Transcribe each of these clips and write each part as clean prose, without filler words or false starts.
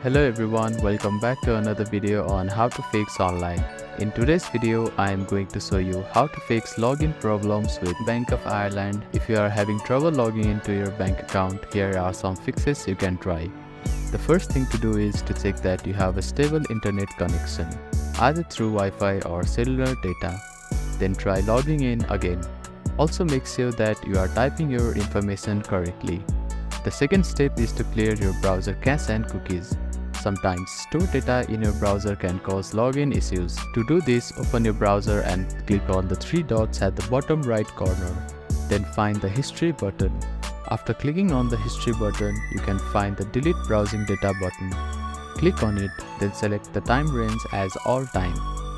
Hello everyone, welcome back to another video on how to fix online. In today's video, I am going to show you how to fix login problems with Bank of Ireland. If you are having trouble logging into your bank account, here are some fixes you can try. The first thing to do is to check that you have a stable internet connection, either through Wi-Fi or cellular data. Then try logging in again. Also make sure that you are typing your information correctly. The second step is to clear your browser cache and cookies. Sometimes stored data in your browser can cause login issues. To do this, open your browser and click on the three dots at the bottom right corner. Then find the history button. After clicking on the history button, you can find the delete browsing data button. Click on it, then select the time range as all time.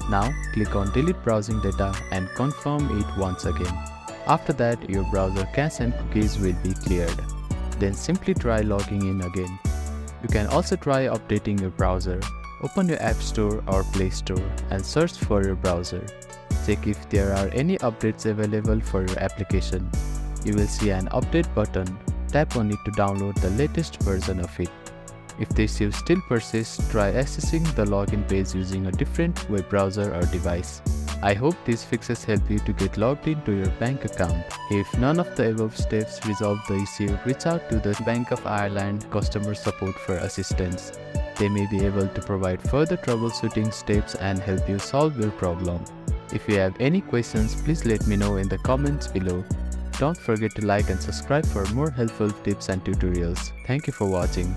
Now click on delete browsing data and confirm it once again. After that, your browser cache and cookies will be cleared. Then simply try logging in again. You can also try updating your browser. Open your App Store or Play Store and search for your browser. Check if there are any updates available for your application. You will see an update button. Tap on it to download the latest version of it. If the issue still persists, try accessing the login page using a different web browser or device. I hope these fixes help you to get logged into your bank account. If none of the above steps resolve the issue, reach out to the Bank of Ireland customer support for assistance. They may be able to provide further troubleshooting steps and help you solve your problem. If you have any questions, please let me know in the comments below. Don't forget to like and subscribe for more helpful tips and tutorials. Thank you for watching.